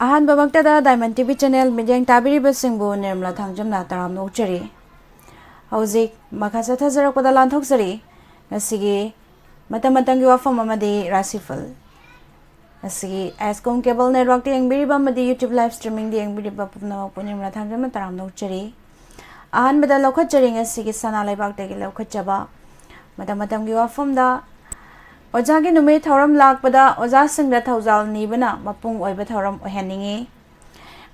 अहानबा मक्तदा Diamond TV channel मिडियंग ताबिरिबसिंगबु निर्मला थांजमना तराम नोचरी हौजिक मखासा थजरकपदा लांथोकसरी ngasiगी matang-matanggi wafam amadi rasifal ngasiगी Ascom cable network di yangbiriba amadi YouTube live streaming di yangbiriba pupna punirmala thangjamna taram nokchari ahanbada lokhatchari ngasiगी sana laibak dagi lokhatchaba matang-matanggi wafam da Ojagi nume thauram lakpada oja singda thaujal nibana mapung oiba thauram ohaningi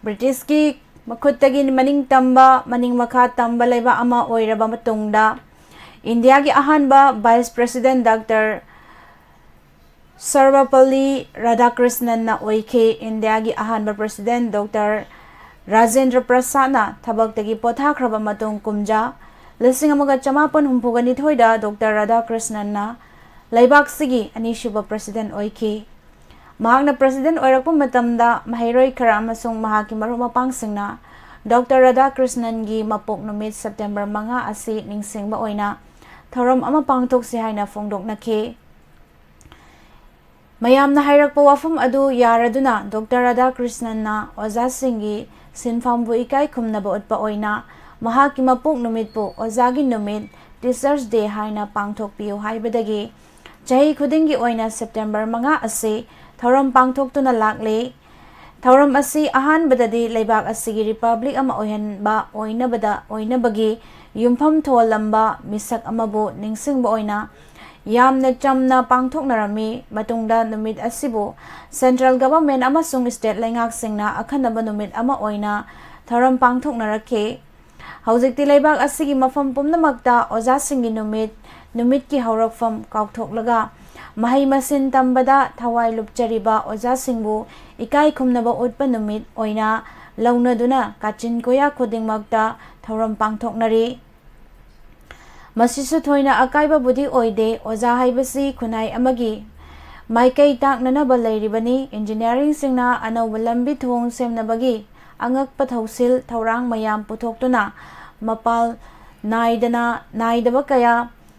British ki makhutagi maning tamba maning makha tamba laiba ama oiraba matungda India ki ahanba Vice President Dr. Sarvapalli Radhakrishnan na oike India ki ahanba President Dr. Rajendra Prasad na thabaktagi pothakraba matung kumja lising amaga chamapan humpugani thoida Dr. Radhakrishnan na Laibak sigi anishuba president oiki mahakna president oirakpa matamda mahairoi khara amasung mahaki maruma pangsingna Dr. Radhakrishnan gi mapok numit September 5 asi ningsingba oina thorom ama pangthokse haina phongdoknakhe mayamna hairakpa wafam adu yaraduna Dr. Radhakrishnan na oja singi sinfambu ikai khumnaba utpa oina mahaki mapok numit pu ojagi numit Teachers Day haina pangthokpiu haibadagi Chahi khudingi oina September 5 ase thoram pangthoktuna lakle thoram asi ahan badadi laibak asigi republic ama oihanba oinabagi yumpham tholamba misak amabu ningsingba oina yamna chamna pangthoknarami matungda numit asibu central government amasung state laingak singna akhanaba numit ama oina thoram pangthoknarakhe haujikti laibak asigi mafam pumnamakta oja singi numit ki haurakfam kauthoklaga mahai masin tambada thawai lupchariba oja singbu ikai khumnaba utpa numit oina launaduna kachin koya khudingmakta thoram pangthoknari masisu thoina akaiba budi oide oja haibasi khunai amagi maikai taknanaba lairibani engineering singna anauba lambi thong semnabagi angakpa thausil thaurang mayam puthoktuna mapal naidaba kaya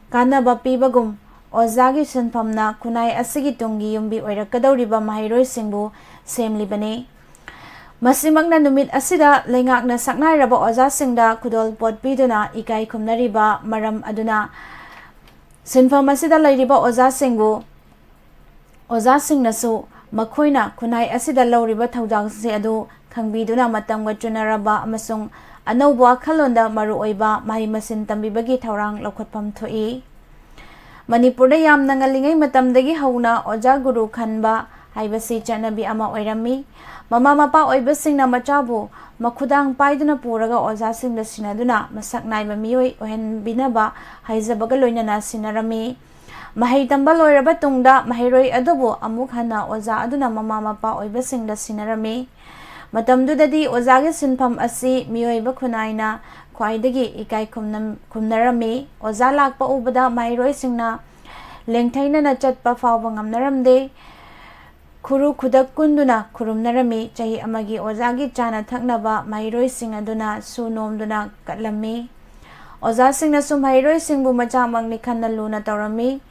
Kanaba pibagum ozagi sinpamna kunai asigi tungi yumbi oirakadawriba mahairoi singbu semlibane masimagna numit asida leingakna saknairaba oja singda kudol potpiduna ikai khumnariba maram aduna sinfam asida lairiba oja singnasu makhoina kunai asida lauriba thaudangse adu khangbiduna matamga chunaraba amasung Anauba khalonda maru oiba mahi masin tambibagi thaurang lokhatpam thoi Manipurda yamna ngalingai matamdagi hauna oja guru khanba haibasi chanabi ama oirami mama mapa oibasingna machabu makhudang paiduna puraga oja singda sinaduna masak naiba mioi ohen binaba haizabaga loinana sinarami mahai tamba loiraba tungda mahairoi adubu amuk hana oja aduna mama mapa oibasingda sinarami Matamdudadi ozagi sinpam asi miyoiba khunaina khwaidagi ikai khumnarami oza lakpa ubada mairoi singna lengthaina na chatpa fawba ngamnaramde khuru khudak kunduna khurumnarami chahi amagi ozagi chana thaknaba mairoi sing aduna sunomduna katlammi oza singna sum mairoi singbu macha mangni khanna luna tawrami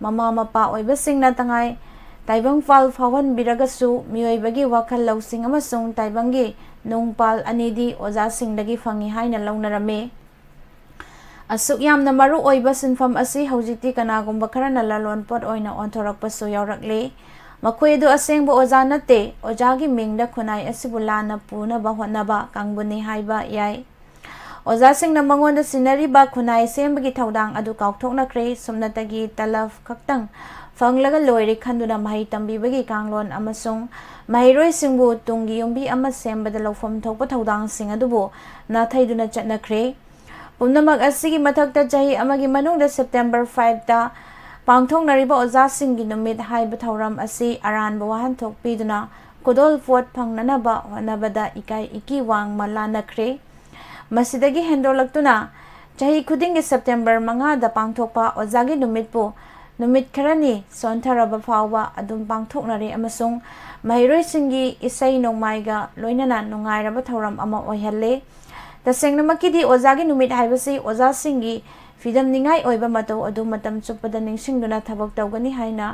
mama mapa oiba singna tangai Taibang fal fawan biragasu miyoibagi wakal lausing amasung taibangi nungpal anidi oja singdagi fangi haina launarame asuk yamna maru oiba sinfam asi haujiti kanagumba kharana lalon pot oina onthorakpasu yaurakle makhoi edu asengbo oja nate ojagi mingda khunai asibulana puna ba honaba kangbuni haiba yai oja singna mangonda sinari ba khunai sembagi thaudang adu kaukthoknakre sumnatagi talaf khaktang Fanglaga loiri khanduna mahi tambibagi kanglon amasung mahairoi singbu tungi yumbi ama sembada lawfam thokpa thaudang sing adubu nathaiduna chatnakre pumnamak asigi mathakta chahi amagi manungda September 5 ta pangthoknariba oja singi numit haiba thauram asi aranba wahan thokpiduna kodol fort phangnanaba honabada ikai iki wang malanakre masidagi hendolaktuna chahi khudingi September 5 da pangthokpa ojagi numitpu Numit karani sontharaba fawba adum pangthoknari amasung mahairoi singi isai nongmaiga loinana nungairaba thauram ama oihalle tasengnamakidi ojagi numit haibasi oja singi fidam ningai oiba matau adu matam chupada ningsingduna thabak tawgani haina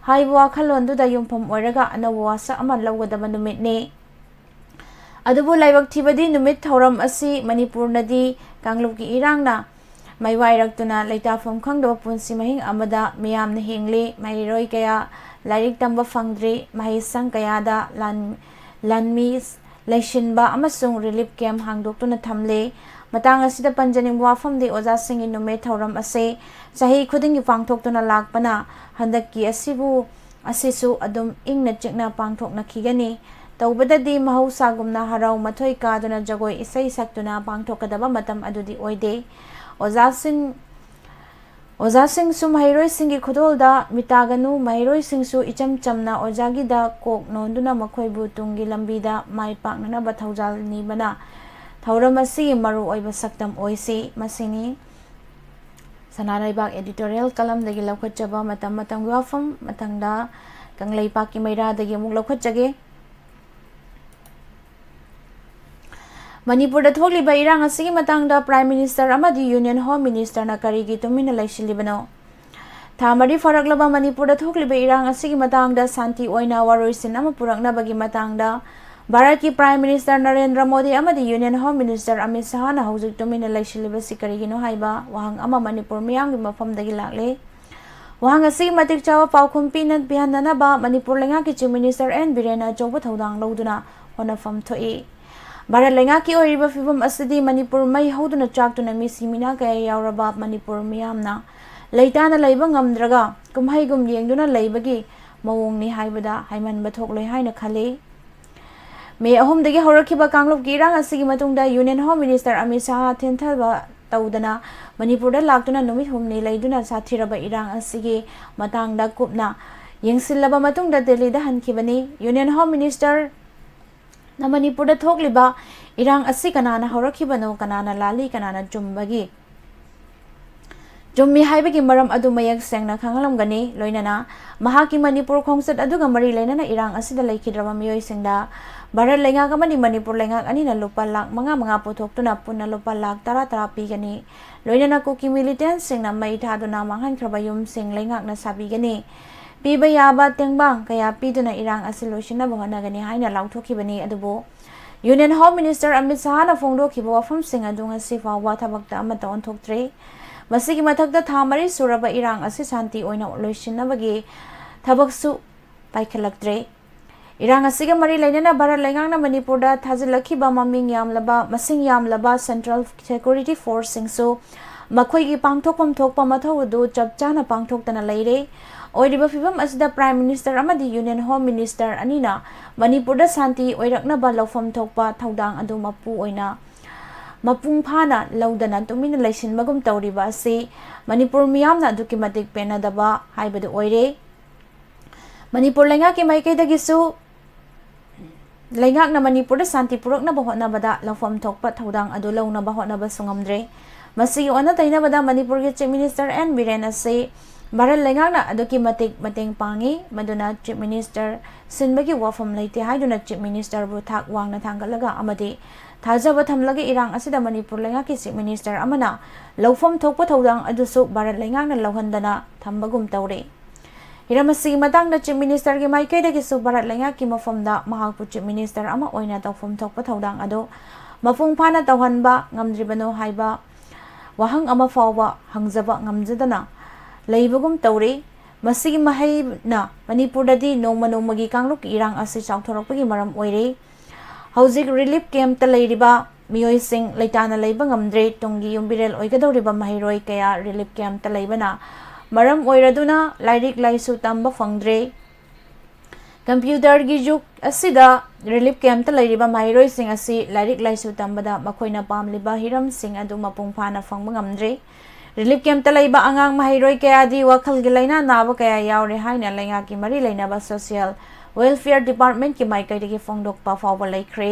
ꯍꯥꯏꯕ ꯋꯥꯈꯜꯂꯣꯟꯗꯨꯗ ꯌꯨꯝꯐꯝ ꯑꯣꯏꯔꯒ ꯑꯅꯧꯕ ꯋꯥꯁꯛ ꯑꯃ ꯂꯧꯒꯗꯕ ꯅꯨꯃꯤꯠꯅꯤ꯫ ꯑꯗꯨꯕꯨ ꯂꯥꯏꯕꯛ ꯊꯤꯕꯗꯤ ꯅꯨꯃꯤꯠ ꯊꯧꯔꯝ ꯑꯁꯤ ꯃꯅꯤꯄꯨꯔꯅꯗꯤ ꯀꯥꯡꯂꯨꯞꯀꯤ ꯏꯔꯥꯡꯅ ꯃꯥꯏꯋꯥꯏꯔꯛꯇꯨꯅ ꯂꯩꯇꯥꯐꯝ ꯈꯪꯗꯕ ꯄꯨꯟꯁꯤ ꯃꯍꯤꯡ ꯑꯃꯗ ꯃꯤꯌꯥꯝꯅ ꯍꯤꯡꯂꯤ, ꯃꯍꯩꯔꯣꯏ ꯀꯌꯥ ꯂꯥꯏꯔꯤꯛ ꯇꯝꯕ ꯐꯪꯗ꯭ꯔꯤ, ꯃꯍꯩꯁꯪ ꯀꯌꯥꯗ ꯂꯥꯟꯃꯤ ꯂꯩꯁꯤꯟꯕ ꯑꯃꯁꯨꯡ ꯔꯤꯂꯤꯞ ꯀꯦꯝꯞ ꯍꯥꯡꯗꯣꯛꯇꯨꯅ ꯊꯝꯂꯤ꯫ ꯃꯇꯥꯡ ꯑꯁꯤꯗ ꯄꯟꯖꯅꯤꯡꯕ ꯋꯥꯐꯝꯗꯤ ꯑꯣꯖꯥꯁꯤꯡꯒꯤ ꯅꯨꯃꯤꯠ ꯊꯧꯔꯝ ꯑꯁꯤ ꯆꯍꯤ ꯈꯨꯗꯤꯡꯒꯤ ꯄꯥꯡꯊꯣꯛꯇꯨꯅ ꯂꯥꯛꯄꯅ ꯍꯟꯗꯛꯀꯤ ꯑꯁꯤꯁꯨ ꯑꯗꯨꯝ ꯏꯪꯅ ꯆꯤꯛꯅ ꯄꯥꯡꯊꯣꯛꯅꯈꯤꯒꯅꯤ꯫ ꯇꯧꯕꯗꯗꯤ ꯃꯍꯧꯁꯥꯒꯨꯝꯅ ꯍꯔꯥꯎ ꯃꯊꯣꯏ ꯀꯥꯗꯨꯅ ꯖꯒꯣꯏ ꯏꯁꯩ ꯁꯛꯇꯨꯅ ꯄꯥꯡꯊꯣꯛꯀꯗꯕ ꯃꯇꯝ ꯑꯗꯨꯗꯤ ꯑꯣꯏꯗꯦ꯫ ꯑꯣꯖꯥꯁꯤꯡꯁꯨ ꯃꯍꯩꯔꯣꯏꯁꯤꯡꯒꯤ ꯈꯨꯗꯣꯜꯗ ꯃꯤꯇꯥꯒꯅꯨ, ꯃꯍꯩꯔꯣꯏꯁꯤꯡꯁꯨ ꯏꯆꯝ ꯆꯝꯅ ꯑꯣꯖꯥꯒꯤꯗ ꯀꯣꯛ ꯅꯣꯟꯗꯨꯅ ꯃꯈꯣꯏꯕꯨ ꯇꯨꯡꯒꯤ ꯂꯝꯕꯤꯗ ꯃꯥꯏ ꯄꯥꯛꯅꯅꯕ ꯊꯧꯖꯥꯜ ꯅꯤꯕꯅ ꯊꯧꯔꯝ ꯑꯁꯤꯒꯤ ꯃꯔꯨꯑꯣꯏꯕ ꯁꯛꯇꯝ ꯑꯣꯏꯁꯤ꯫ ꯃꯁꯤꯅꯤ ꯁꯅꯥꯂꯩꯕꯥꯛ ꯑꯦꯗꯤꯇꯣꯔꯤꯌꯦꯜ ꯀꯂꯝꯗꯒꯤ ꯂꯧꯈꯠꯆꯕ ꯃꯇꯝ ꯃꯇꯝꯒꯤ ꯋꯥꯐꯝ꯫ ꯃꯊꯪꯗ ꯀꯪꯂꯩꯄꯥꯛꯀꯤ ꯃꯩꯔꯥꯗꯒꯤ ꯑꯃꯨꯛ ꯂꯧꯈꯠꯆꯒꯦ꯫ ꯃꯅꯤꯄꯨꯔꯗ ꯊꯣꯛꯂꯤꯕ ꯏꯔꯥꯡ ꯑꯁꯤꯒꯤ ꯃꯇꯥꯡꯗ ꯄ꯭ꯔꯥꯏꯝ ꯃꯤꯅꯤꯁꯇꯔ ꯑꯃꯗꯤ ꯌꯨꯅꯤꯌꯟ ꯍꯣꯝ ꯃꯤꯅꯤꯁꯇꯔꯅ ꯀꯔꯤꯒꯤ ꯇꯨꯃꯤꯟꯅ ꯂꯩꯁꯤꯜꯂꯤꯕꯅꯣ? ꯊꯥ 4 ꯐꯥꯔꯛꯂꯕ ꯃꯅꯤꯄꯨꯔꯗ ꯊꯣꯛꯂꯤꯕ ꯏꯔꯥꯡ ꯑꯁꯤꯒꯤ ꯃꯇꯥꯡꯗ ꯁꯥꯟꯇꯤ ꯑꯣꯏꯅ ꯋꯥꯔꯣꯏꯁꯤꯟ ꯑꯃ ꯄꯨꯔꯛꯅꯕꯒꯤ ꯃꯇꯥꯡꯗ ꯚꯥꯔꯠꯀꯤ ꯄ꯭ꯔꯥꯏꯝ ꯃꯤꯅꯤꯁꯇꯔ ꯅꯔꯦꯟꯗ꯭ꯔ ꯃꯣꯗꯤ ꯑꯃꯗꯤ ꯌꯨꯅꯤꯌꯟ ꯍꯣꯝ ꯃꯤꯅꯤꯁꯇꯔ ꯑꯃꯤꯠ ꯁꯥꯍꯅ ꯍꯧꯖꯤꯛ ꯇꯨꯃꯤꯟꯅ ꯂꯩꯁꯤꯜꯂꯤꯕꯁꯤ ꯀꯔꯤꯒꯤꯅꯣ ꯍꯥꯏꯕ ꯋꯥꯍꯪ ꯑꯃ ꯃꯅꯤꯄꯨꯔ ꯃꯤꯌꯥꯝꯒꯤ ꯃꯐꯝꯗꯒꯤ ꯂꯥꯛꯂꯦ꯫ ꯋꯥꯍꯪ ꯑꯁꯤꯒꯤ ꯃꯇꯤꯛ ꯆꯥꯕ ꯄꯥꯎꯈꯨꯝ ꯄꯤꯍꯟꯅꯅꯕ ꯃꯅꯤꯄꯨꯔ ꯂꯩꯉꯥꯛꯀꯤ ꯆꯤꯐ ꯃꯤꯅꯤꯁꯇꯔ ꯑꯦꯟ ꯕꯤꯔꯦꯟꯅ ꯑꯆꯧꯕ ꯊꯧꯗꯥꯡ ꯂꯧꯗꯨꯅ ꯍꯣꯠꯅꯐꯝ ꯊꯣꯛꯏ꯫ ꯚꯥꯔꯠ ꯂꯩꯉꯥꯛꯀꯤ ꯑꯣꯏꯔꯤꯕ ꯐꯤꯚꯝ ꯑꯁꯤꯗꯤ ꯃꯅꯤꯄꯨꯔ ꯃꯩ ꯍꯧꯗꯨꯅ ꯆꯥꯛꯇꯨꯅ ꯃꯤꯁꯤ ꯃꯤꯅꯥ ꯀꯌꯥ ꯌꯥꯎꯔꯕ ꯃꯅꯤꯄꯨꯔ ꯃꯤꯌꯥꯝꯅ ꯂꯩꯇꯥꯅ ꯂꯩꯕ ꯉꯝꯗ꯭ꯔꯒ ꯀꯨꯝꯍꯩꯒꯨꯝ ꯌꯦꯡꯗꯨꯅ ꯂꯩꯕꯒꯤ ꯃꯑꯣꯡꯅꯤ ꯍꯥꯏꯕꯗ ꯍꯥꯏꯃꯟꯕ ꯊꯣꯛꯂꯣꯏ ꯍꯥꯏꯅ ꯈꯜꯂꯤ꯫ ꯃꯦ 3ꯗꯒꯤ ꯍꯧꯔꯛꯈꯤꯕ ꯀꯥꯡꯂꯨꯞꯀꯤ ꯏꯔꯥꯡ ꯑꯁꯤꯒꯤ ꯃꯇꯨꯡꯗ union home minister Amit Shah ꯊꯦꯟꯊꯕ ꯇꯧꯗꯅ ꯃꯅꯤꯄꯨꯔꯗ ꯂꯥꯛꯇꯨꯅ ꯅꯨꯃꯤꯠ 4 ꯂꯩꯗꯨꯅ ꯁꯥꯊꯤꯔꯕ ꯏꯔꯥꯡ ꯑꯁꯤꯒꯤ ꯃꯇꯥꯡꯗ ꯀꯨꯞꯅ ꯌꯦꯡꯁꯤꯜꯂꯕ ꯃꯇꯨꯡꯗ ꯗꯦꯜꯂꯤꯗ ꯍꯟꯈꯤꯕꯅꯤ꯫ ꯌꯨꯅꯤꯌꯟ ꯍꯣꯝ ꯃꯤꯅꯤꯁꯇꯔꯅ ꯃꯅꯤꯄꯨꯔꯗ ꯊꯣꯛꯂꯤꯕ ꯏꯔꯥꯡ ꯑꯁꯤ ꯀꯅꯥꯅ ꯍꯧꯔꯛꯈꯤꯕꯅꯣ, ꯀꯅꯥꯅ ꯂꯥꯜꯂꯤ, ꯀꯅꯥꯅ ꯆꯨꯝꯃꯤ ꯍꯥꯏꯕꯒꯤ ꯃꯔꯝ ꯑꯗꯨ ꯃꯌꯦꯛ ꯁꯦꯡꯅ ꯈꯪꯍꯜꯂꯝꯒꯅꯤ꯫ ꯂꯣꯏꯅꯅ ꯃꯍꯥꯛꯀꯤ ꯃꯅꯤꯄꯨꯔ ꯈꯣꯡꯆꯠ ꯑꯗꯨꯒ ꯃꯔꯤ ꯂꯩꯅꯅ ꯏꯔꯥꯡ ꯑꯁꯤꯗ ꯂꯩꯈꯤꯗ꯭ꯔꯕ ꯃꯤꯑꯣꯏꯁꯤꯡꯗ ꯚꯥꯔꯠ ꯂꯩꯉꯥꯛ ꯑꯃꯗꯤ ꯃꯅꯤꯄꯨꯔ ꯂꯩꯉꯥꯛ ꯑꯅꯤꯅ ꯂꯨꯄꯥ ꯂꯥꯈ 5,500 ꯄꯨꯊꯣꯛꯇꯨꯅ ꯄꯨꯟꯅ ꯂꯨꯄꯥ ꯂꯥꯈ 10,10 ꯄꯤꯒꯅꯤ꯫ ꯂꯣꯏꯅꯅ ꯀꯨꯀꯤ ꯃꯤꯂꯤꯇꯦꯟꯠꯁꯤꯡꯅ ꯃꯩ ꯊꯥꯗꯨꯅ ꯃꯥꯡꯍꯟꯈ꯭ꯔꯕ ꯌꯨꯝꯁꯤꯡ ꯂꯩꯉꯥꯛꯅ ꯁꯥꯕꯤꯒꯅꯤ꯫ ꯄꯤꯕ ꯌꯥꯕ ꯇꯦꯡꯕꯥꯡ ꯀꯌా ꯄꯤꯗꯨꯅ ꯏꯔꯥꯡ ꯑꯁꯤ ꯂꯣꯏꯁꯤꯟꯅꯕ ꯍꯣꯠꯅꯒꯅꯤ ꯍꯥꯏꯅ ꯂꯥꯎꯊꯣꯛꯈꯤꯕꯅꯤ꯫ ꯑꯗꯨꯕꯨ ꯌꯨꯅꯤꯌꯟ ꯍꯣꯝ ꯃꯤꯅꯤꯁꯇꯔ ꯑꯃꯤꯠ ꯁꯥꯍꯅ ꯐꯣꯡꯗꯣꯛꯈꯤꯕ ꯋꯥꯐꯝꯁꯤꯡ ꯑꯗꯨ ꯉꯁꯤ ꯐꯥꯎꯕ ꯊꯕꯛꯇ ꯑꯃꯠꯇ ꯑꯣꯟꯊꯣꯛꯇ꯭ꯔꯤ꯫ ꯃꯁꯤꯒꯤ ꯃꯊꯛꯇ ꯊꯥ 4 ꯁꯨꯔꯕ ꯏꯔꯥꯡ ꯑꯁꯤ ꯁꯥꯟꯇꯤ ꯑꯣꯏꯅ ꯂꯣꯏꯁꯤꯟꯅꯕꯒꯤ ꯊꯕꯛꯁꯨ ꯄꯥꯏꯈꯠꯂꯛꯇ꯭ꯔꯦ꯫ ꯏꯔꯥꯡ ꯑꯁꯤꯒ ꯃꯔꯤ ꯂꯩꯅꯅ ꯚꯥꯔꯠ ꯂꯩꯉꯥꯛꯅ ꯃꯅꯤꯄꯨꯔꯗ ꯊꯥꯖꯤꯜꯂꯛꯈꯤꯕ ꯃꯁꯤꯡ ꯌꯥꯝꯂꯕ ꯁꯦꯟꯇ꯭ꯔꯦꯜ ꯁꯦꯀ꯭ꯌꯨꯔꯤꯇꯤ ꯐꯣꯔꯁꯁꯤꯡꯁꯨ ꯃꯈꯣꯏꯒꯤ ꯄꯥꯡꯊꯣꯛꯐꯝ ꯊꯣꯛꯄ ꯃꯊꯧ ꯑꯗꯨ ꯆꯞ ꯆꯥꯅ ꯄꯥꯡꯊꯣꯛꯇꯅ ꯂꯩꯔꯦ꯫ ꯑꯣꯏꯔꯤꯕ ꯐꯤꯚꯝ ꯑꯁꯤꯗ ꯄ꯭ꯔꯥꯏꯝ ꯃꯤꯅꯤꯁꯇꯔ ꯑꯃꯗꯤ ꯌꯨꯅꯤꯌꯟ ꯍꯣꯝ ꯃꯤꯅꯤꯁꯇꯔ ꯑꯅꯤꯅ ꯃꯅꯤꯄꯨꯔꯗ ꯁꯥꯟꯇꯤ ꯑꯣꯏꯔꯛꯅꯕ ꯂꯧꯐꯝ ꯊꯣꯛꯄ ꯊꯧꯗꯥꯡ ꯑꯗꯨ ꯃꯄꯨꯡ ꯐꯥꯅ ꯂꯧꯗꯅ ꯇꯨꯃꯤꯟꯅ ꯂꯩꯁꯤꯟꯕꯒꯨꯝ ꯇꯧꯔꯤꯕ ꯑꯁꯤ ꯃꯅꯤꯄꯨꯔ ꯃꯤꯌꯥꯝꯅ ꯑꯗꯨꯛꯀꯤ ꯃꯇꯤꯛ ꯄꯦꯟꯅꯗꯕ ꯍꯥꯏꯕꯗꯨ ꯑꯣꯏꯔꯦ꯫ ꯃꯅꯤꯄꯨꯔ ꯂꯩꯉꯥꯛꯀꯤ ꯃꯥꯏꯀꯩꯗꯒꯤꯁꯨ ꯂꯩꯉꯥꯛꯅ ꯃꯅꯤꯄꯨꯔꯗ ꯁꯥꯟꯇꯤ ꯄꯨꯔꯛꯅꯕ ꯍꯣꯠꯅꯕꯗ ꯂꯧꯐꯝ ꯊꯣꯛꯄ ꯊꯧꯗꯥꯡ ꯑꯗꯨ ꯂꯧꯅꯕ ꯍꯣꯠꯅꯕꯁꯨ ꯉꯝꯗ꯭ꯔꯦ꯫ ꯃꯁꯤꯒꯤ ꯑꯣꯟꯅ ꯇꯩꯅꯕꯗ ꯃꯅꯤꯄꯨꯔꯒꯤ ꯆꯤꯐ ꯃꯤꯅꯤꯁꯇꯔ ꯑꯦꯟ ꯕꯤꯔꯦꯟ ꯑꯁꯤ ꯚꯥꯔꯠ ꯂꯩꯉꯥꯛꯅ ꯑꯗꯨꯛꯀꯤ ꯃꯇꯤꯛ ꯃꯇꯦꯡ ꯄꯥꯡꯉꯤ꯫ ꯃꯗꯨꯅ ꯆꯤꯐ ꯃꯤꯅꯤꯁꯇꯔ ꯁꯤꯟꯕꯒꯤ ꯋꯥꯐꯝ ꯂꯩꯇꯦ ꯍꯥꯏꯗꯨꯅ ꯆꯤꯐ ꯃꯤꯅꯤꯁꯇꯔꯕꯨ ꯊꯥꯛ ꯋꯥꯡꯅ ꯊꯥꯡꯒꯠꯂꯒ ꯑꯃꯗꯤ ꯊꯥꯖꯕ ꯊꯝꯂꯒ ꯏꯔꯥꯡ ꯑꯁꯤꯗ ꯃꯅꯤꯄꯨꯔ ꯂꯩꯉꯥꯛꯀꯤ ꯆꯤꯐ ꯃꯤꯅꯤꯁꯇꯔ ꯑꯃꯅ ꯂꯧꯐꯝ ꯊꯣꯛꯄ ꯊꯧꯗꯥꯡ ꯑꯗꯨꯁꯨ ꯚꯥꯔꯠ ꯂꯩꯉꯥꯛꯅ ꯂꯧꯍꯟꯗꯅ ꯊꯝꯕꯒꯨꯝ ꯇꯧꯔꯦ꯫ ꯍꯤꯔꯝ ꯑꯁꯤꯒꯤ ꯃꯇꯥꯡꯗ ꯆꯤꯐ ꯃꯤꯅꯤꯁꯇꯔꯒꯤ ꯃꯥꯏꯀꯩꯗꯒꯤꯁꯨ ꯚꯥꯔꯠ ꯂꯩꯉꯥꯛꯀꯤ ꯃꯐꯝꯗ ꯃꯍꯥꯛꯄꯨ ꯆꯤꯐ ꯃꯤꯅꯤꯁꯇꯔ ꯑꯃ ꯑꯣꯏꯅ ꯇꯧꯐꯝ ꯊꯣꯛꯄ ꯊꯧꯗꯥꯡ ꯑꯗꯨ ꯃꯄꯨꯡ ꯐꯥꯅ ꯇꯧꯍꯟꯕ ꯉꯝꯗ꯭ꯔꯤꯕꯅꯣ ꯍꯥꯏꯕ ꯋꯥꯍꯪ ꯑꯃ ꯐꯥꯎꯕ ꯍꯪꯖꯕ ꯉꯝꯖꯗꯅ ꯂꯩꯕꯒꯨꯝ ꯇꯧꯔꯤ꯫ ꯃꯁꯤꯒꯤ ꯃꯍꯩꯅ ꯃꯅꯤꯄꯨꯔꯗꯗꯤ ꯅꯣꯡꯃ ꯅꯣꯡꯃꯒꯤ ꯀꯥꯡꯂꯨꯞꯀꯤ ꯏꯔꯥꯡ ꯑꯁꯤ ꯆꯥꯎꯊꯣꯔꯛꯄꯒꯤ ꯃꯔꯝ ꯑꯣꯏꯔꯦ꯫ ꯍꯧꯖꯤꯛ ꯔꯤꯂꯤꯞ ꯀꯦꯝꯞꯇ ꯂꯩꯔꯤꯕ ꯃꯤꯑꯣꯏꯁꯤꯡ ꯂꯩꯇꯥꯅ ꯂꯩꯕ ꯉꯝꯗ꯭ꯔꯦ꯫ ꯇꯨꯡꯒꯤ ꯌꯨꯝꯕꯤꯔꯦꯜ ꯑꯣꯏꯒꯗꯧꯔꯤꯕ ꯃꯍꯩꯔꯣꯏ ꯀꯌꯥ ꯔꯤꯂꯤꯞ ꯀꯦꯝꯞꯇ ꯂꯩꯕꯅ ꯃꯔꯝ ꯑꯣꯏꯔꯗꯨꯅ ꯂꯥꯏꯔꯤꯛ ꯂꯥꯏꯁꯨ ꯇꯝꯕ ꯐꯪꯗ꯭ꯔꯦ꯫ ꯀꯝꯄ꯭ꯌꯨꯇꯔꯒꯤ ꯌꯨꯒ ꯑꯁꯤꯗ ꯔꯤꯂꯤꯞ ꯀꯦꯝꯞꯇ ꯂꯩꯔꯤꯕ ꯃꯍꯩꯔꯣꯏꯁꯤꯡ ꯑꯁꯤ ꯂꯥꯏꯔꯤꯛ ꯂꯥꯏꯁꯨ ꯇꯝꯕꯗ ꯃꯈꯣꯏꯅ ꯄꯥꯝꯂꯤꯕ ꯍꯤꯔꯝꯁꯤꯡ ꯑꯗꯨ ꯃꯄꯨꯡ ꯐꯥꯅ ꯐꯪꯕ ꯉꯝꯗ꯭ꯔꯦ꯫ ꯔꯤꯂꯤꯞ ꯀꯦꯝꯞꯇ ꯂꯩꯕ ꯑꯉꯥꯡ ꯃꯍꯩꯔꯣꯏ ꯀꯌꯥꯗꯤ ꯋꯥꯈꯜꯒꯤ ꯂꯥꯏꯅꯥ ꯅꯥꯕ ꯀꯌꯥ ꯌꯥꯎꯔꯦ ꯍꯥꯏꯅ ꯂꯩꯉꯥꯛꯀꯤ ꯃꯔꯤ ꯂꯩꯅꯕ ꯁꯣꯁꯤꯌꯦꯜ ꯋꯦꯜꯐꯤꯌꯔ ꯗꯤꯄꯥꯔꯠꯃꯦꯟꯠꯀꯤ ꯃꯥꯏꯀꯩꯗꯒꯤ ꯐꯣꯡꯗꯣꯛꯄ ꯐꯥꯎꯕ ꯂꯩꯈ꯭ꯔꯦ꯫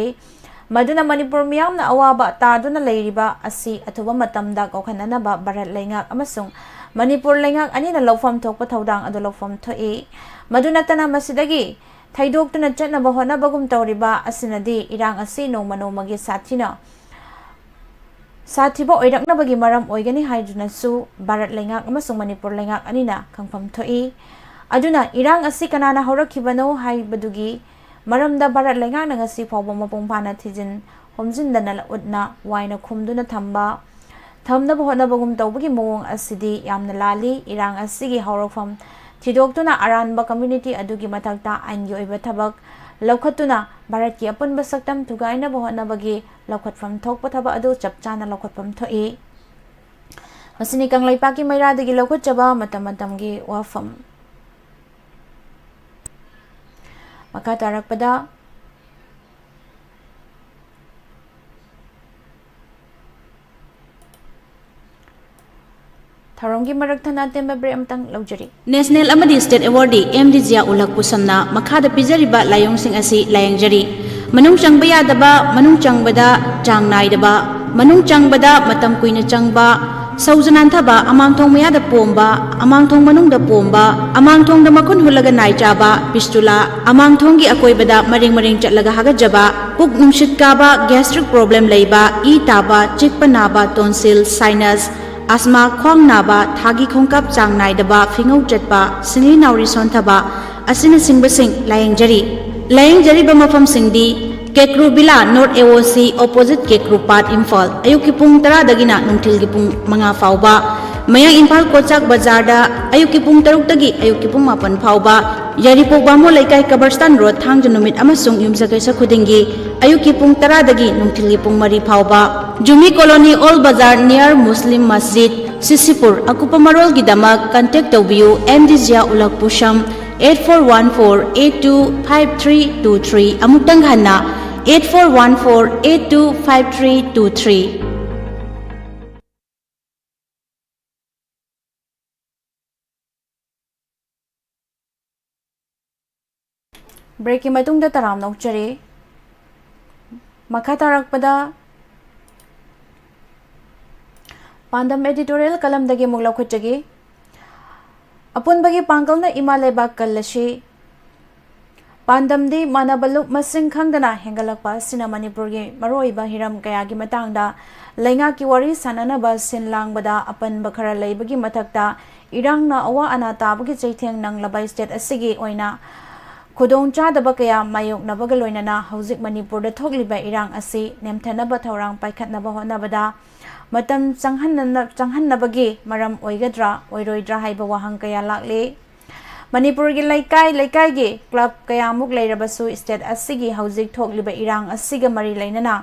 ꯃꯗꯨꯅ ꯃꯅꯤꯄꯨꯔ ꯃꯤꯌꯥꯝꯅ ꯑꯋꯥꯕ ꯇꯥꯗꯨꯅ ꯂꯩꯔꯤꯕ ꯑꯁꯤ ꯑꯊꯨꯕ ꯃꯇꯝꯗ ꯀꯣꯛꯍꯟꯅꯅꯕ ꯚꯥꯔꯠ ꯂꯩꯉꯥꯛ ꯑꯃꯁꯨꯡ ꯃꯅꯤꯄꯨꯔ ꯂꯩꯉꯥꯛ ꯑꯅꯤꯅ ꯂꯧꯐꯝ ꯊꯣꯛꯄ ꯊꯧꯗꯥꯡ ꯑꯗꯨ ꯂꯧꯐꯝ ꯊꯣꯛꯏ꯫ ꯃꯗꯨ ꯅꯠꯇꯅ ꯃꯁꯤꯗꯒꯤ ꯊꯩꯗꯣꯛꯇꯨꯅ ꯆꯠꯅꯕ ꯍꯣꯠꯅꯕꯒꯨꯝ ꯇꯧꯔꯤꯕ ꯑꯁꯤꯅꯗꯤ ꯏꯔꯥꯡ ꯑꯁꯤ ꯅꯣꯡꯃ ꯅꯣꯡꯃꯒꯤ ꯁꯥꯊꯤꯕ ꯑꯣꯏꯔꯛꯅꯕꯒꯤ ꯃꯔꯝ ꯑꯣꯏꯒꯅꯤ ꯍꯥꯏꯗꯨꯅꯁꯨ ꯚꯥꯔꯠ ꯂꯩꯉꯥꯛ ꯑꯃꯁꯨꯡ ꯃꯅꯤꯄꯨꯔ ꯂꯩꯉꯥꯛ ꯑꯅꯤꯅ ꯈꯪꯐꯝ ꯊꯣꯛꯏ꯫ aduna irang asi kanana horakhibano haibadugui maramda Bharat Laingakna ngasi fawba mapung phana thijin homjindana utna waina khumduna thamnaba hotnabagum tawbagi mawong asidi yamna lali irang asigi hawrokfam thidoktuna aranba community adugi mathakta ainggi oiba thabak laukhatuna Bharat ki apunba saktam thugaina hotnabagi laukhatfam thokpa thaba adu chapchana laukhatfam thoi masini kanglaipa ki mairadagi laukhatchaba matam-matamgi Wapham maka tarakpada Tharonggi marakthana temba bre amtang laujari National amadi State Awardee MD Zia Ulak Pusamna makhada pijariba layong sing asi layangjari manung changba yadaba manung changbada chang naidaba manung changbada matam kuina changba saujanan thaba amangthong mayada pomba amangthong manungda pomba amangthong da makun hulaga nai chaba pistula amangthong gi akoibada maring chatlaga hagajaba puk numshit kaba gastric problem leiba e taba chikpa naba tonsil sinus asma khwang naba thagi khongkap chang naidaba fingau chatpa singli nauri sonthaba asina singbasing layangjari ba mafam singdi Kekru Bila North AOC opposite Kekru Part Imphal ayuki pung 10 dagina nungthilgi pung 5 fawba mayang Imphal Kochak Bazar da ayuki pung 6 dagi ayuki pung 8 fawba Yaripok Bamo Laikai Kabarstan Road Thangja numit amasung yumjakaisa khudingi ayuki pung 10 dagi nungthilgi pung 3 fawba Jumi Colony Old Bazar near Muslim Masjid Sisipur akupa marol gi damak contact tawbiu MD Zia Ulak Pusham 8414825323 amutang hanna 8414825323 break ki matungda taram nokchari makha tarakpada pandam editorial kalam dagi mugla khutjagi apunbagi pangkalna imaleba kallashi pandamdi manabaluk masing khangdana hengalakpa sina Manipurgi maroiba hiram kayagi matangda lainga ki wari sananaba sinlangbada apanba khara leibagi mathakta irangna awa ana tabagi chaitheng nanglaba state asigi oina khudong chadaba kaya mayoknabaga loinana hauzik Manipurda thokliba irang asi nemthanaba thorang paikhatnaba honabada matam changhannabagi maram oigadra oiroidra haiba wahang kaya lakle Manipurgi laikai gi club kaya muk leirabasu state asigi hauzik thokliba irang asiga mari leinana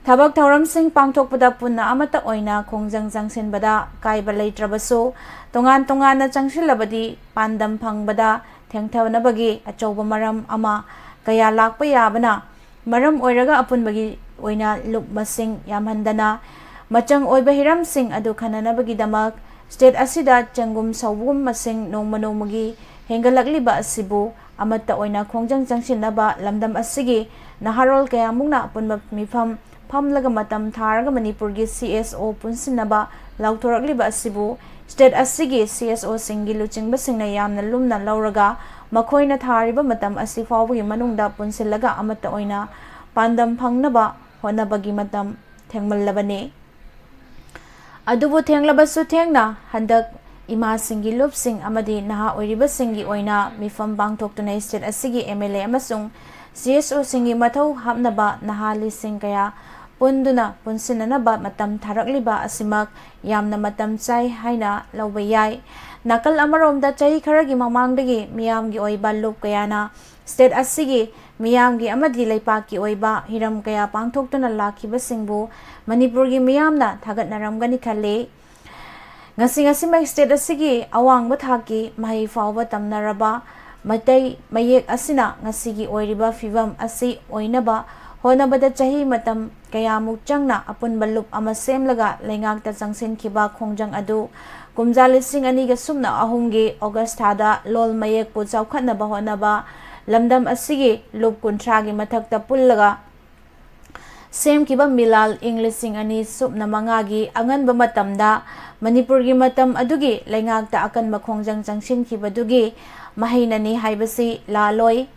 thabak thauram sing pangthokpada punna amata oina khongjang jangsinbada kaiba leitrabasu tongan na changsilabadi pandam phangbada thengthawnabagi achauba maram ama kaya lakpa yabana maram oiraga apunbagi oina luk masing yamhandana machang oiba hiram sing adu khananabagi damak state asida changum saubum masing nongmagi hengalakliba asibu amata oina khongjang jangsinaba lamdam asigi naharol kaya mungna apunba mifam phamlaga matam tharaga Manipurgi CSO punsinaba lauthorakliba asibu state asigi CSO singi luchingba singna yamna lumna lauraga makhoina thariba matam asi fawbagi manungda punsillaga amata oina pandam phangnaba honabagi matam thengmallabane adubu thenglabasu thengna handak ima singi lupsing amadi naha oiriba singi oina mifam bangthoktuna state asigi MLA amasung CSO singi mathau hapnaba nahali singkaya punduna punsinanaba matam tharakliba asimak yamna matam chai haina lawba yai nakal amaromda chai kharagi mamangdagi miyamgi oiba lup kayana state asigi miyamgi amadi laipaki oiba hiram kaya pangthoktuna lakhiba singbu Manipurgi miyamna thagatnaramgani khalle ngasi mai state asigi awang bathaki mai fawba tamnaraba matai mayek asina ngasigi oiriba fivam asi oinaba honabada chahi matam kayamuk changna apun balup ama semlaga lengakta changsin khiba khongjang adu kumja lising ani ga sumna ahumgi August thada lol mayek pu chawkhatnaba honaba lamdam asigi lup kunthra gi mathakta pullaga sem kiba milal Englishing ani subna mangagi angan ba matamda Manipurgi matam adugi laingakta akan makhongjang jangsin kibadugi mahinani haibasi laloi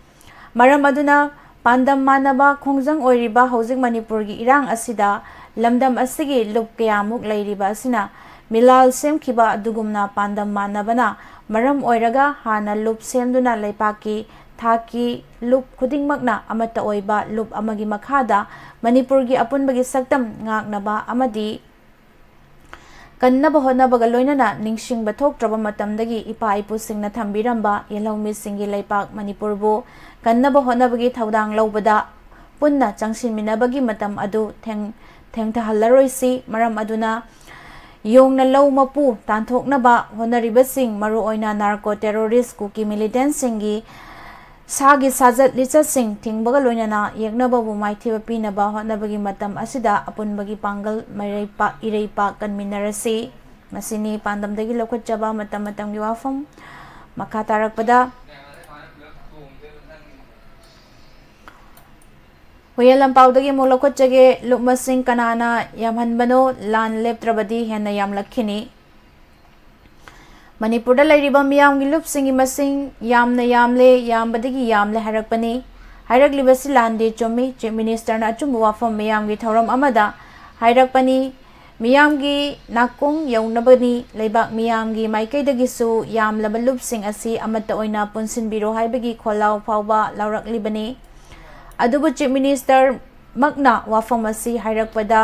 maram aduna pandam manaba khongjang oiriba hauzik Manipurgi irang asida lamdam asigi lup kayamuk leiriba asina milal sem kiba adugumna pandam manabana ꯃꯔꯝ ꯑꯣꯏꯔꯒ ꯍꯥꯟꯅ ꯂꯨꯞ ꯁꯦꯝꯗꯨꯅ ꯂꯩꯄꯥꯛꯀꯤ ꯊꯥꯛꯀꯤ ꯂꯨꯞ ꯈꯨꯗꯤꯡꯃꯛꯅ ꯑꯃꯠꯇ ꯑꯣꯏꯕ ꯂꯨꯞ ꯑꯃꯒꯤ ꯃꯈꯥꯗ ꯃꯅꯤꯄꯨꯔꯒꯤ ꯑꯄꯨꯟꯕꯒꯤ ꯁꯛꯇꯝ ꯉꯥꯛꯅꯕ ꯑꯃꯗꯤ ꯀꯟꯅꯕ ꯍꯣꯠꯅꯕꯒ ꯂꯣꯏꯅꯅ ꯅꯤꯡꯁꯤꯡꯕ ꯊꯣꯛꯇ꯭ꯔꯕ ꯃꯇꯝꯗꯒꯤ ꯏꯄꯥ ꯏꯄꯨꯁꯤꯡꯅ ꯊꯝꯕꯤꯔꯝꯕ ꯌꯦꯜꯍꯧꯃꯤꯁꯤꯡꯒꯤ ꯂꯩꯄꯥꯛ ꯃꯅꯤꯄꯨꯔꯕꯨ ꯀꯟꯅꯕ ꯍꯣꯠꯅꯕꯒꯤ ꯊꯧꯗꯥꯡ ꯂꯧꯕꯗ ꯄꯨꯟꯅ ꯆꯪꯁꯤꯟꯃꯤꯟꯅꯕꯒꯤ ꯃꯇꯝ ꯑꯗꯨ ꯊꯦꯡꯊꯍꯜꯂꯔꯣꯏꯁꯤ ꯃꯔꯝ ꯑꯗꯨꯅ ꯌꯣꯡꯅ ꯂꯧ ꯃꯄꯨ ꯇꯥꯟꯊꯣꯛꯅꯕ ꯍꯣꯠꯅꯔꯤꯕꯁꯤꯡ ꯃꯔꯨꯑꯣꯏꯅ ꯅꯥꯔꯀꯣ ꯇꯦꯔꯣꯔꯤꯁ ꯀꯨꯀꯤ ꯃꯤꯂꯤꯇꯦꯟꯁꯤꯡꯒꯤ ꯁꯥꯒꯤ ꯁꯥꯖꯠ ꯂꯤꯆꯠꯁꯤꯡ ꯊꯤꯡꯕꯒ ꯂꯣꯏꯅꯅ ꯌꯦꯛꯅꯕꯕꯨ ꯃꯥꯏꯊꯤꯕ ꯄꯤꯅꯕ ꯍꯣꯠꯅꯕꯒꯤ ꯃꯇꯝ ꯑꯁꯤꯗ ꯑꯄꯨꯟꯕꯒꯤ ꯄꯥꯡꯒꯜ ꯏꯔꯩꯄꯥꯛ ꯀꯟꯃꯤꯟꯅꯔꯁꯤ ꯃꯁꯤꯅꯤ ꯄꯥꯟꯗꯝꯗꯒꯤ ꯂꯧꯈꯠꯆꯕ ꯃꯇꯝ ꯃꯇꯝꯒꯤ ꯋꯥꯐꯝ ꯃꯈꯥ ꯇꯥꯔꯛꯄꯗ ꯍꯨꯌꯦꯜ ꯂꯝꯄꯥꯎꯗꯒꯤ ꯑꯃꯨꯛ ꯂꯧꯈꯠꯆꯒꯦ ꯂꯨꯞ ꯃꯁꯤꯡ ꯀꯅꯥꯅ ꯌꯥꯝꯍꯟꯕꯅꯣ ꯂꯥꯟ ꯂꯦꯞꯇ꯭ꯔꯕꯗꯤ ꯍꯦꯟꯅ ꯌꯥꯝꯂꯛꯈꯤꯅꯤ ꯃꯅꯤꯄꯨꯔꯗ ꯂꯩꯔꯤꯕ ꯃꯤꯌꯥꯝꯒꯤ ꯂꯨꯞꯁꯤꯡꯒꯤ ꯃꯁꯤꯡ ꯌꯥꯝꯅ ꯌꯥꯝꯂꯦ ꯌꯥꯝꯕꯗꯒꯤ ꯌꯥꯝꯂꯦ ꯍꯥꯏꯔꯛꯄꯅꯤ ꯍꯥꯏꯔꯛꯂꯤꯕꯁꯤ ꯂꯥꯟꯗꯦ ꯆꯨꯝꯃꯤ ꯆꯤꯞ ꯃꯤꯅꯤꯁꯇꯔꯅ ꯑꯆꯨꯝꯕ ꯋꯥꯐꯝ ꯃꯤꯌꯥꯝꯒꯤ ꯊꯧꯔꯝ ꯑꯃꯗ ꯍꯥꯏꯔꯛꯄꯅꯤ ꯃꯤꯌꯥꯝꯒꯤ ꯅꯥꯀꯣꯡ ꯌꯧꯅꯕꯅꯤ ꯂꯩꯕꯥꯛ ꯃꯤꯌꯥꯝꯒꯤ ꯃꯥꯏꯀꯩꯗꯒꯤꯁꯨ ꯌꯥꯝꯂꯕ ꯂꯨꯞꯁꯤꯡ ꯑꯁꯤ ꯑꯃꯠꯇ ꯑꯣꯏꯅ ꯄꯨꯟꯁꯤꯟꯕꯤꯔꯣ ꯍꯥꯏꯕꯒꯤ ꯈꯣꯜꯂꯥꯎ ꯐꯥꯎꯕ ꯂꯥꯎꯔꯛꯂꯤꯕꯅꯤ ꯑꯗꯨꯕꯨ ꯆꯤꯞ ꯃꯤꯅꯤꯁꯇꯔ ꯃꯛꯅ ꯋꯥꯐꯝ ꯑꯁꯤ ꯍꯥꯏꯔꯛꯄꯗ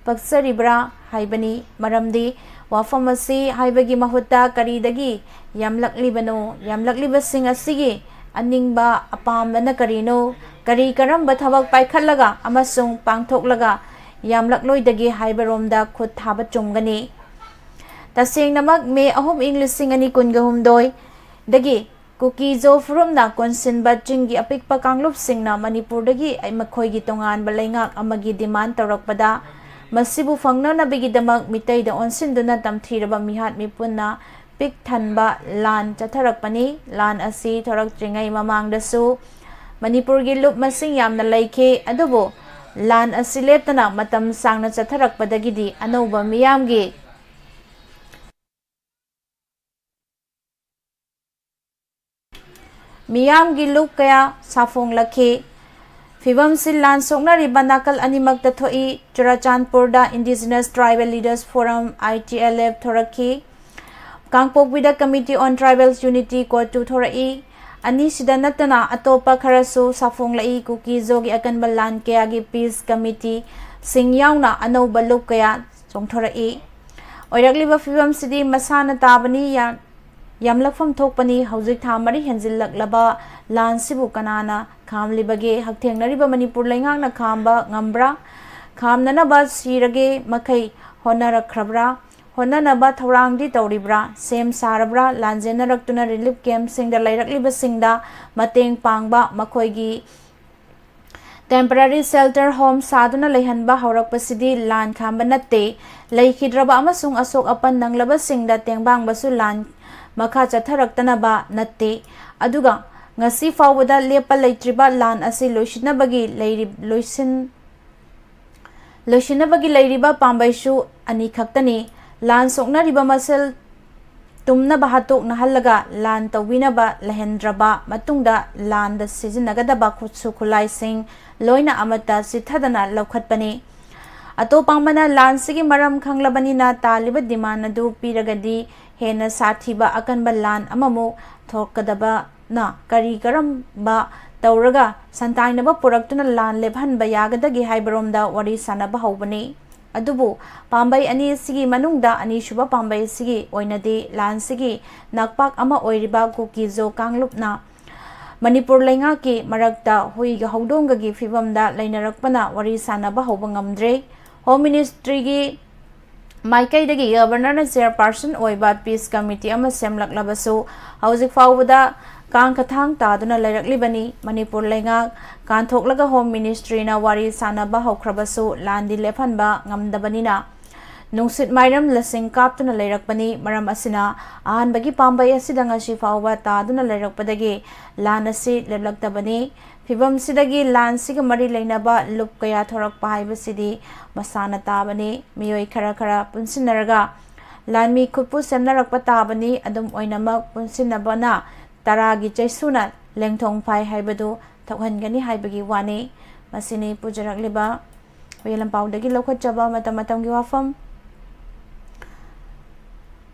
ꯄꯛꯆꯔꯤꯕ꯭ꯔꯥ ꯍꯥꯏꯕꯅꯤ ꯃꯔꯝꯗꯤ ꯋꯥꯐꯝ ꯑꯁꯤ ꯍꯥꯏꯕꯒꯤ ꯃꯍꯨꯠꯇ ꯀꯔꯤꯗꯒꯤ ꯌꯥꯝꯂꯛꯂꯤꯕꯅꯣ ꯌꯥꯝꯂꯛꯂꯤꯕꯁꯤꯡ ꯑꯁꯤꯒꯤ ꯑꯅꯤꯡꯕ ꯑꯄꯥꯝꯕꯅ ꯀꯔꯤꯅꯣ ꯀꯔꯝꯕ ꯊꯕꯛ ꯄꯥꯏꯈꯠꯂꯒ ꯑꯃꯁꯨꯡ ꯄꯥꯡꯊꯣꯛꯂꯒ ꯌꯥꯝꯂꯛꯂꯣꯏꯗꯒꯦ ꯍꯥꯏꯕꯔꯣꯝꯗ ꯈꯨꯠ ꯊꯥꯕ ꯆꯨꯝꯒꯅꯤ ꯇꯁꯦꯡꯅꯃꯛ ꯃꯦ 3, 2018 ꯗꯒꯤ ꯀꯨꯀꯤꯖꯣ ꯐꯨꯔꯨꯞꯅ ꯀꯣꯟꯁꯤꯟꯕ ꯆꯤꯡꯒꯤ ꯑꯄꯤꯛꯄ ꯀꯥꯡꯂꯨꯞꯁꯤꯡꯅ ꯃꯅꯤꯄꯨꯔꯗꯒꯤ ꯃꯈꯣꯏꯒꯤ ꯇꯣꯉꯥꯟꯕ ꯂꯩꯉꯥꯛ ꯑꯃꯒꯤ ꯗꯤꯃꯥꯟ ꯇꯧꯔꯛꯄꯗ ꯃꯁꯤꯕꯨ ꯐꯪꯅꯅꯕꯒꯤꯗꯃꯛ ꯃꯤꯇꯩꯗ ꯑꯣꯟꯁꯤꯟꯗꯨꯅ ꯇꯝꯊꯤꯔꯕ ꯃꯤꯍꯥꯠ ꯃꯤꯄꯨꯟꯅ ꯄꯤꯛ ꯊꯟꯕ ꯂꯥꯟ ꯆꯠꯊꯔꯛꯄꯅꯤ ꯂꯥꯟ ꯑꯁꯤ ꯊꯣꯔꯛꯇ꯭ꯔꯤꯉꯩ ꯃꯃꯥꯡꯗꯁꯨ ꯃꯅꯤꯄꯨꯔꯒꯤ ꯂꯨꯞ ꯃꯁꯤꯡ ꯌꯥꯝꯅ ꯂꯩꯈꯤ ꯑꯗꯨꯕꯨ ꯂꯥꯟ ꯑꯁꯤ ꯂꯦꯞꯇꯅ ꯃꯇꯝ ꯁꯥꯡꯅ ꯆꯠꯊꯔꯛꯄꯗꯒꯤꯗꯤ ꯑꯅꯧꯕ ꯃꯤꯌꯥꯝꯒꯤ ꯂꯨꯞ ꯀꯌꯥ ꯁꯥꯐꯣꯡꯂꯛꯈꯤ ꯐꯤꯕꯝꯁꯤ ꯂꯥꯟ ꯁꯣꯛꯅꯔꯤꯕ ꯅꯥꯀꯜ ꯑꯅꯤꯃꯛꯇ ꯊꯣꯛꯏ ꯆꯨꯔꯥꯆꯥꯟꯄꯨꯔꯗ indigenous tribal leaders form ITLF ꯊꯣꯔꯛꯈꯤ ꯀꯥꯡꯄꯣꯛꯄꯤꯗ ꯀꯃꯤꯇꯤ ꯑꯣꯟ ꯇ꯭ꯔꯥꯏꯕꯦꯜ ꯌꯨꯅꯤꯇꯤ ꯀꯣꯠ 2 ꯊꯣꯔꯛꯏ ꯑꯅꯤꯁꯤꯗ ꯅꯠꯇꯅ ꯑꯇꯣꯞꯄ ꯈꯔꯁꯨ ꯁꯥꯐꯣꯡꯂꯛꯏ ꯀꯨꯀꯤꯖꯣꯒꯤ ꯑꯀꯟꯕ ꯂꯥꯟ ꯀꯌꯥꯒꯤ ꯄꯤꯁ ꯀꯃꯤꯇꯤꯁꯤꯡ ꯌꯥꯎꯅ ꯑꯅꯧꯕ ꯂꯨꯞ ꯀꯌꯥ ꯆꯣꯡꯊꯣꯔꯛꯏ ꯑꯣꯏꯔꯛꯂꯤꯕ ꯐꯤꯕꯝꯁꯤꯗꯤ ꯃꯁꯥꯅ ꯇꯥꯕꯅꯤ ꯌꯥꯝꯂꯛꯐꯝ ꯊꯣꯛꯄꯅꯤ ꯍꯧꯖꯤꯛ ꯊꯥ 4 ꯍꯦꯟꯖꯤꯜꯂꯛꯂꯕ ꯂꯥꯟꯁꯤꯕꯨ ꯀꯅꯥꯅ ꯈꯥꯝꯂꯤꯕꯒꯦ ꯍꯛꯊꯦꯡꯅꯔꯤꯕ ꯃꯅꯤꯄꯨꯔ ꯂꯩꯉꯥꯛꯅ ꯈꯥꯝꯕ ꯉꯝꯕ꯭ꯔꯥ ꯈꯥꯝꯅꯅꯕ ꯁꯤꯔꯒꯦ ꯃꯈꯩ ꯍꯣꯠꯅꯔꯛꯈ꯭ꯔꯕ꯭ꯔꯥ ꯍꯣꯠꯅꯅꯕ ꯊꯧꯔꯥꯡꯗꯤ ꯇꯧꯔꯤꯕ꯭ꯔꯥ ꯁꯦꯝ ꯁꯥꯔꯕ꯭ꯔꯥ ꯂꯥꯟꯖꯦꯟꯅꯔꯛꯇꯨꯅ ꯔꯤꯂꯤꯐ ꯀꯦꯝꯞꯁꯤꯡꯗ ꯂꯩꯔꯛꯂꯤꯕꯁꯤꯡꯗ ꯃꯇꯦꯡ ꯄꯥꯡꯕ ꯃꯈꯣꯏꯒꯤ ꯇꯦꯝꯄꯔꯔꯤ ꯁꯦꯜꯇꯔ ꯍꯣꯝ सादुना लेहनबा हौरकपसिदी लान खांबा नत्ते लेखिद्रबा अमसुंग असोक अपन नंगलबसिंगदा तेंगबांगबसु लान मखा चथरक्तनबा नत्ते अदुगा ngasi फावबदा लेपा लेत्रिबा लान असि लोइसिनबगी लेरिबा पांबाइसु अनि खक्तनी लान सोकनरिबा मसल तुमना बहातोक नहल्लगा लान तौबिनबा लहेंद्रबा मतुंगदा लान द सिजनगदबा खुत्सु खुलाइसिंग लोइना अमता सिथदना लौखतपनी अतोपांबना लान सिगी मरम खंगलबनीना तालिबा डिमांड अदु पीरगदी हेना साथीबा अकनबा लान अममु थोकदबा ना करी करमबा तौरगा संताइनबा पुरक्तुना लान लेभनबा यागदगी हाइबरोमदा वरी सानबा हौबनी अदुबु पांबाई अनि सिगी मनुंगदा अनि शुबा पांबाई सिगी ओइनदे लान सिगी नागपाक अमा ओइरिबा कुकीजो कांगलुपना मणिपुर लेंगा की मरक्ता हुईगा हौदोंगगी फिबमदा लेनरकपना वरी सानबा हौबा ngamdre होम मिनिस्ट्री की माइकैदगी गवर्नर चेयरपर्सन ओइबा पीस कमिटी अमा सेमलक्लबसु हौजिक फावबदा कांग कथांग तादुना लेरकलिबनी मणिपुर लेंगा कांथोकलगा होम मिनिस्ट्रीना वारी सानबा हौख्रबसु लांदी लेफनबा ngamdabaniना नुंगसित माइरम लसिंग कापतुना लेरकपनी मरम असिना आहनबगी पांबाई असिदा ngasi फावबा तादुना लेरकपदगी लान असि लेलक्तबनी फिबम सिदगी लान सिगा मरी लेनबा लुप कया थोरकपा हाइबसिदी मसाना ताबनी मियोय खरा खरा पुनसिनरगा लानमी खुपु सेमनरकपा ताबनी अदुम ओइनमक पुनसिनबना तरागी चैसुना लेंथोंग फाइ हाइबदु थौहनगनी हाइबगी वानी मसिनी पुजरकलिबा वेलम पाउदगी लौखतजबा मतम मतमगी वाफम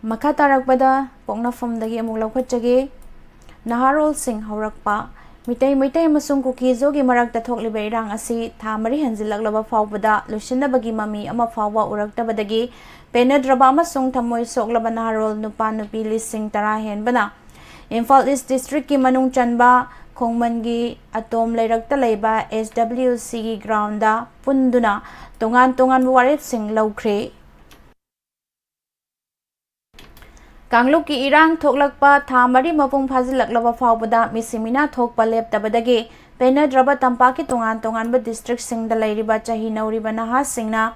Makha tarakpada Poknafamdagi amuk laukhachage naharolsing haurakpa Mitai amasung kukizogi marakta thokliba irang asi tha mari hanjilaklaba fawbada lusinabagi mami ama fawba uraktabadagi penadraba amasung thamoi soklaba naharol nupa nupi lising tara henbana Imphal East District ki manung chanba khongmangi atom leirakta leiba SWC gi ground da punduna tongan warip sing laukhre Kangluk ki irang thoklakpa tha mari mapung phajilaklaba fawbada misimina thokpa leptabadagi penadraba tampaki tongan ba district sing da leiriba chahi nauriba naha singna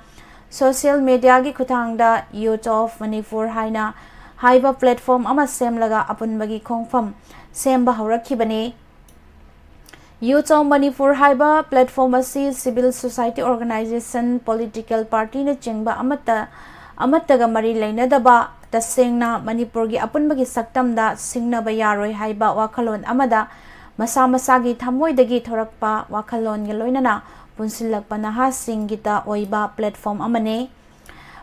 social media gi khuthangda Youth of Manipur haina haiba platform ama semlaga apunbagi khongfam semba haurakibani Youth of Manipur haiba platform asi civil society organization political party na chingba amataga mari leinadaba tasengna Manipur gi apunbagi saktamda singnaba yaroi haiba wakhalon amada masa-masagi thamoidagi thorakpa wakhalon gi loinana punsilakpa naha singgita oiba platform amane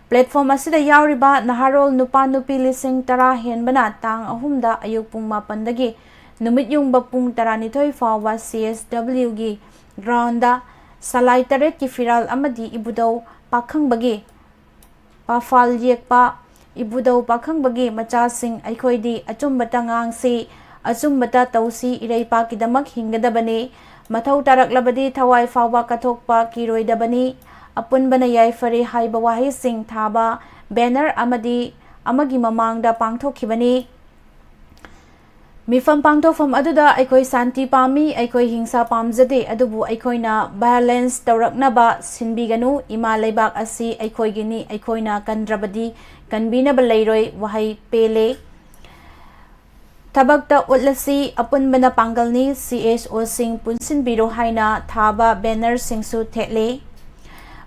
Platform asida yauriba naharol nupa nupi lising tara henbana tang ahumda ayuk pung mapandagi numit yung bapung taranitoy fawa CSW gi grounda salay taret ki firal amadi ibudaw pakhang bagi pafal yekpa ibudaw pakhang bagi machasing aykoidi achumbata ngangsi achumbata tausi iraypa kidamak hingadabani mathau taraklabadi thawai fawa kathokpa kiroidabani Apunbana yaifari haiba wahi sing thaba banner amagi mamangda pangthokibani Mifam pangthokfam aduda aikoi santi pami aikoi hingsa pamjade adubu aikoina violence tawraknaba sinbiganu ima leibak asi aikoi gini aikoina kandrabadi kanbinaba leiroi wahai pele Tabakta utlasi apunbana pangalni CSO sing punsinbiro haina thaba banner singsu thekle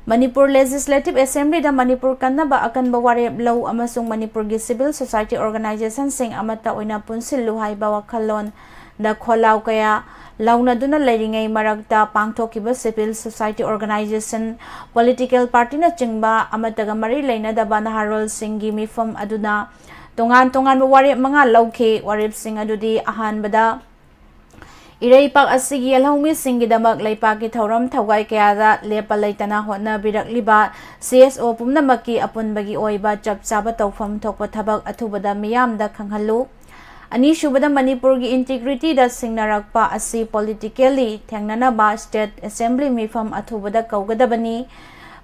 Manipur Legislative Assembly da Manipur kannaba akanba warep law amasung Manipur gi civil society organization sing amata oina punsillu haiba wakhalon da kholaw kaya launa duna leiringai marakta pangthokiba civil society organization political party na chingba amataga mari leina da banaharol singi mifam aduna tongan warep manga lawkhe warep sing adudi ahanbada Iraipak asigi alhumi singidamak laipaki thauram thawgai kayada lepa leitana hotna birakliba CSO pumnamaki apunbagi oiba chapchaba tawfam thokpa thabak athubada miyamda khanghalu ani shubada Manipur gi integrity da singnarakpa asi politically thengnanaba state assembly mifam athubada kaugadabani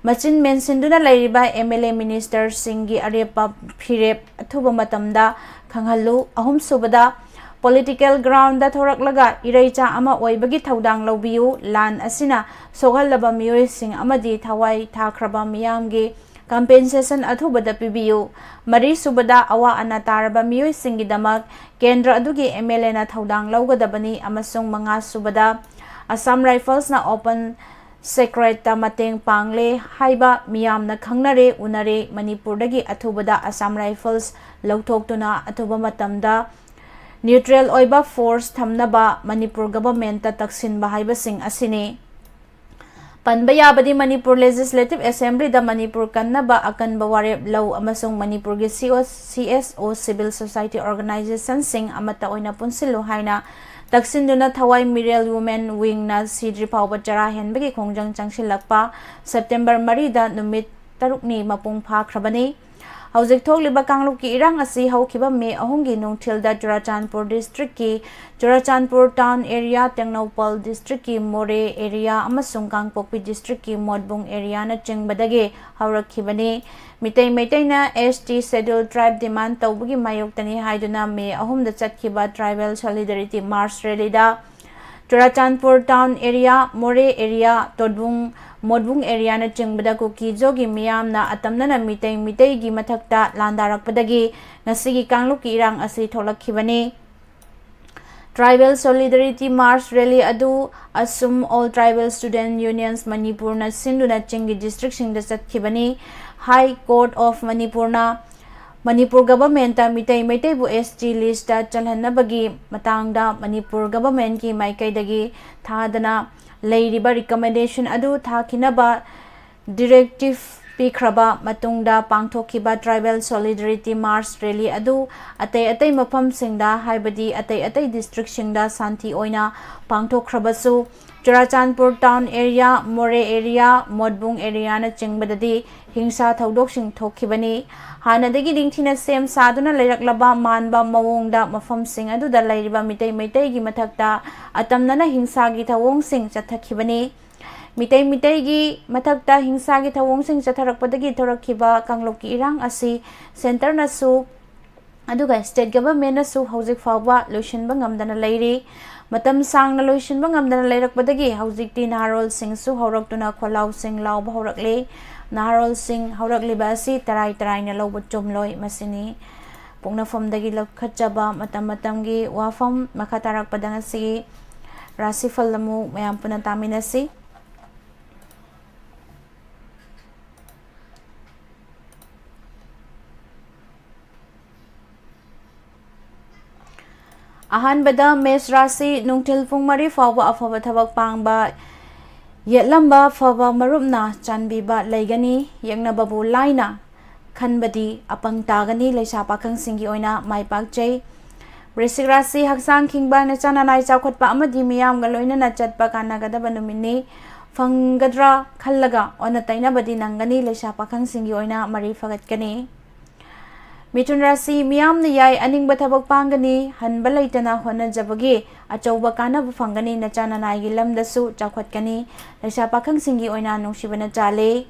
machin mensinduna lairiba MLA minister singi arepa phirep athuba matamda khanghalu ahum subada Political ground da thoraklaga iraicha ama oibagi thaudang lobiu lan asina sogalaba miyoi sing amadi thawai thakraba miyamgi compensation athubada pibiu mari subada awa ana taraba miyoi singidamak kendra adugi MLA na thaudang logadabani amasung manga subada Assam Rifles na open secret ta mateng pangle haiba miyamna khangnare unare Manipur dagi athubada Assam Rifles lawthoktuna athuba matamda Neutral oiba force thamnaba Manipur government ta taksin bahaiba sing asini Panbaya badi Manipur Legislative Assembly da Manipur kannaba akanba warep law amasung Manipur gi CSO civil society organization sing amata oina punsilu haina taksinduna thawai Mirel Women Wing na sidri pawba jara henbagi khongjang changsilakpa September 3 da numit tarukni mapung phakhrabani Haujik thokliba kangluk ki irang asi haukiba me ahungi nungthilda Churachandpur district ki Churachandpur town area Tengnopal district ki More area amasung Kangpokpi district ki Modbung area na chingbadage haurakibani mitai na ST scheduled tribe demand tawbugi mayoktani haiduna me ahumda chatkiba tribal solidarity march rally da Churachandpur town area More area Modbung area na chingbada ko kijogi miyam na atamna na mitai gi mathakta landarakpadagi ngasigi kangluk ki irang asi tholakibani Tribal Solidarity March Rally adu asum all tribal student unions Manipur na sinduna chingi district singda chatkibani High Court of Manipur na Manipur government ta mitai bu ST list ta chalhanabagi matangda Manipur government ki maikaidagi thadana Leiriba recommendation adu thakinaba directive Pikraba matungda pangthokhiba Tribal Solidarity March Rally adu atay mafamsingda haibadi atay district singda santi oina pangthokrabasu Churachandpur town area, More area, Modbung area na chingbadadi hingsa thaudok thokhibani hanadagi dingthina sem saduna leiraklaba manba mawongda mafamsing aduda leiriba mitei gi mathakta atamnana hingsa gi thawong sing chathakhibani mitei gi mathakta hingsa gi thawong sing chatharakpadagi thorakhiba kanglokki irang asi center nasu aduga state government nasu hojik fawba loishinba ngamdana leiri Matam sang na loishin bang amdana leirakpadagi haujik ti Naharol Singh su hauраktuna kholaw sing lawba haurakle Naharol Singh haurakliba asi tarai na lawba chomloi masini pungnafamdagi lokhatjaba matamgi Wapham makatarakpadang asi rasifal lamu mayam punatamin asi Ahanbada Mes Rasi Nungtil Pung Mari Fawa Afaba Thabak Pangba Yetlamba Fawa Marupna Chanbiba Laigani Yangna Babu Laina Khanbadi Apang Tagani Leisa Pakang Singi Oina Mai Pakjai Brisik Rasi Haksang Kingba na Chananai Chawkhatpa Amadi Miyam Galoina na Chatpa Kanagadaba Numini Fangadra Khallaga Ona Tainabadi Nangani Leisa Pakang Singi Oina Mari Fagatkani Mithun Rasi miyam na yai aning bathabak pangani hanba laitana honajabagi achauba kanaba fangani nachananai gi lamdasu chawkhatkani laisa pakhang singi oina nungsibana chale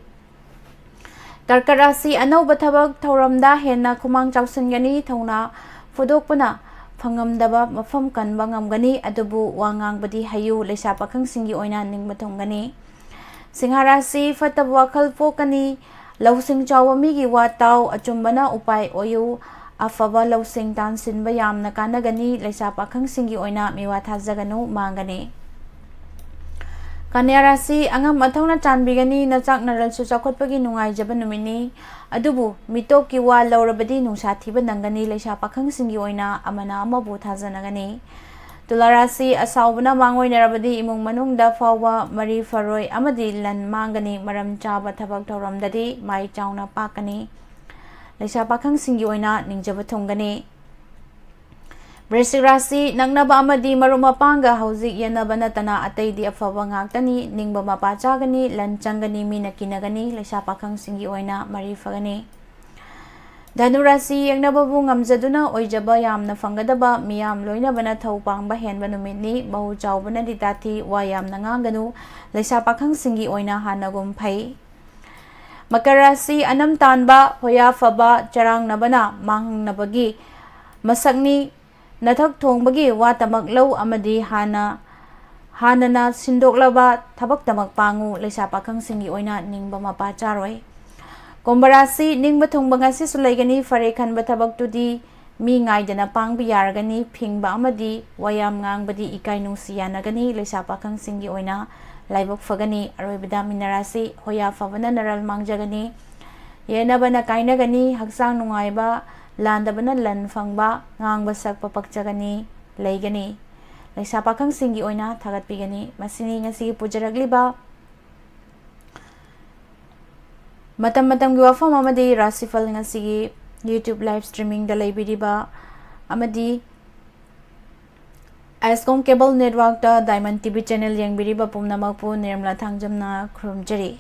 Karka Rasi anau bathabak thauramda henna khumang chawsangani thauna fudokpana phangamdaba mafam kanba ngamgani adubu wangang badi hayu laisa pakhang singi oina ningbathongani Singha Rasi fatab wakhal pokani Lausing Chawami gi watau achumbana upai oyu afaba lausing tansin bayam na kanagani laisa pakhang singi oina miwa thajaganu mangani Kanya Rasi angam athawna chanbigani na chak naral su chakhotpagi nungai jaba numini adubu mitok ki wa laurabadi nungsa thiba nangani laisa pakhang singi oina amana amabu thajanagani Tularasi asawbana mangoi narabadi imung manungda fawa mari faroi amadi lan mangani maram chaba thabak thoramdadi mai chauna pakani laisa pakhang singi oina ningjaba thongani Brisik Rasi nangnaba amadi maruma panga hauzik yanaba natana ataidi afawa ngaktani ningba mapa chagani lan changani mina kinagani laisa pakhang singi oina mari fagani Dhanu Rasi yangnababu ngamjaduna oijaba yamna fangadaba miyam loinabana thau pangba henba numitni bahu chawbana ditati wa yamna nganganu laisa pakhang singi oina hanagum phai Makar Rasi anam tanba hoya faba charang nabana mangnabagi masakni nathak thongbagi wa tamak lau amadi hanana sindoklaba thabak tamak pangu laisa pakhang singi oina ningba mapa charoi Kombarasi ningba thongbangasi sulaigani fare khanba thabak tudi mi ngaidana pangbi yargani phingba amadi wayam ngangbadi ikai nungsiyanagani laisa pakhang singi oina laibok fagani aroibada minarasi hoya favana naral mangjagani yenabana kainagani haksang nungaiba landabana lan fangba ngangba sakpa pakjagani leigani laisa pakhang singi oina thagatpigani masini ngasi pujaragliba Matam gi Wapham amadi rasifal ngasi YouTube live streaming da laibiriba amadi Ascom cable network da Diamond TV channel yangbiriba pumnamakpu Nirmala Thangjamna khurumjari